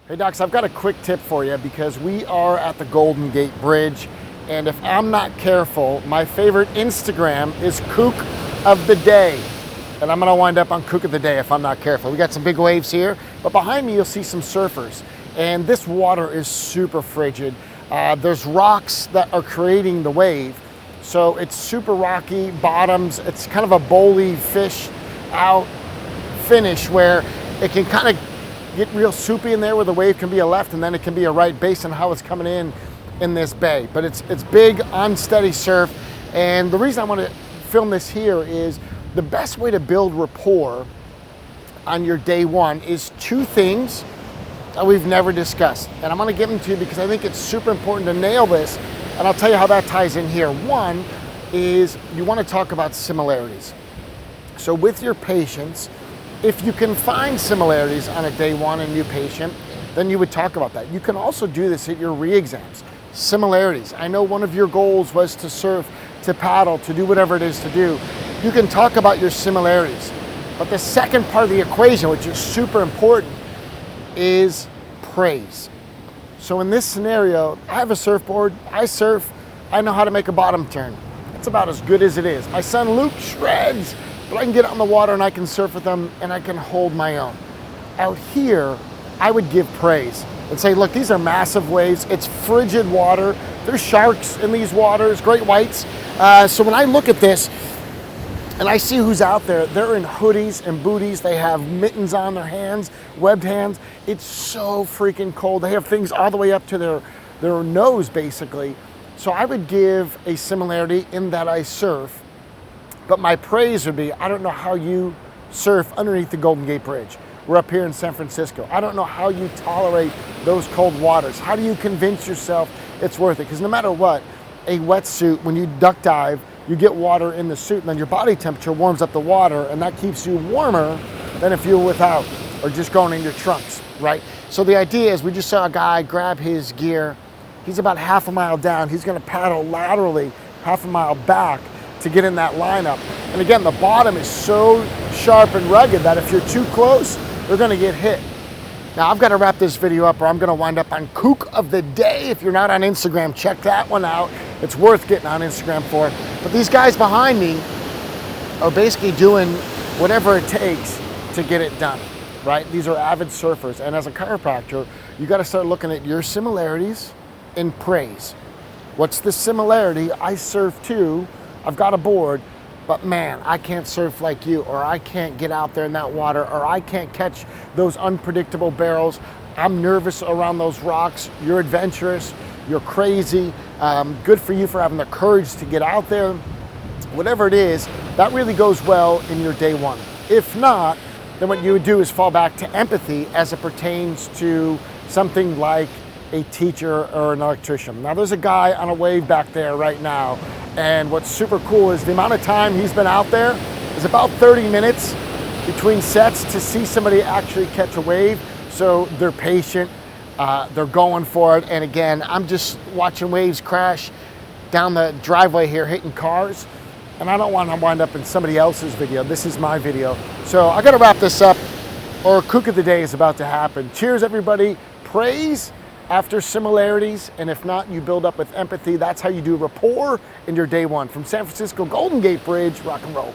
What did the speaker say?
Hey Docs, I've got a quick tip for you because we are at the Golden Gate Bridge, and if I'm not careful, my favorite Instagram is Kook of the Day. And I'm gonna wind up on Kook of the Day if I'm not careful. We got some big waves here, but behind me you'll see some surfers. And this water is super frigid. There's rocks that are creating the wave. So it's super rocky bottoms. It's kind of a bowly fish out finish where it can kind of get real soupy in there where the wave can be a left and then it can be a right based on how it's coming in this bay. But it's big, unsteady surf. And the reason I want to film this here is the best way to build rapport on your day one is two things that we've never discussed. And I'm going to give them to you because I think it's super important to nail this. And I'll tell you how that ties in here. One is you want to talk about similarities. So with your patients, if you can find similarities on a day one, a new patient, then you would talk about that. You can also do this at your re-exams. Similarities. I know one of your goals was to surf, to paddle, to do whatever it is to do. You can talk about your similarities. But the second part of the equation, which is super important, is praise. So in this scenario, I have a surfboard, I surf, I know how to make a bottom turn. It's about as good as it is. My son Luke shreds, but I can get out in the water and I can surf with them and I can hold my own. Out here, I would give praise and say, look, these are massive waves. It's frigid water. There's sharks in these waters, great whites. So when I look at this and I see who's out there, they're in hoodies and booties. They have mittens on their hands, webbed hands. It's so freaking cold. They have things all the way up to their nose, basically. So I would give a similarity in that I surf. But my praise would be, I don't know how you surf underneath the Golden Gate Bridge. We're up here in San Francisco. I don't know how you tolerate those cold waters. How do you convince yourself it's worth it? Because no matter what, a wetsuit, when you duck dive, you get water in the suit and then your body temperature warms up the water and that keeps you warmer than if you were without or just going in your trunks, right? So the idea is we just saw a guy grab his gear. He's about half a mile down. He's gonna paddle laterally half a mile back to get in that lineup. And again, the bottom is so sharp and rugged that if you're too close, they're gonna get hit. Now I've gotta wrap this video up or I'm gonna wind up on Kook of the Day. If you're not on Instagram, check that one out. It's worth getting on Instagram for. But these guys behind me are basically doing whatever it takes to get it done, right? These are avid surfers. And as a chiropractor, you gotta start looking at your similarities and praise. What's the similarity? I surf too. I've got a board, but man, I can't surf like you, or I can't get out there in that water, or I can't catch those unpredictable barrels. I'm nervous around those rocks. You're adventurous, you're crazy. Good for you for having the courage to get out there. Whatever it is, that really goes well in your day one. If not, then what you would do is fall back to empathy as it pertains to something like a teacher or an electrician. Now there's a guy on a wave back there right now, and what's super cool is the amount of time he's been out there is about 30 minutes between sets to see somebody actually catch a wave. So they're patient, they're going for it, and again, I'm just watching waves crash down the driveway here, hitting cars, and I don't want to wind up in somebody else's video. This is my video. So I gotta wrap this up, or Kook of the Day is about to happen. Cheers everybody, praise after similarities, and if not, you build up with empathy. That's how you do rapport in your day one. From San Francisco Golden Gate Bridge, rock and roll.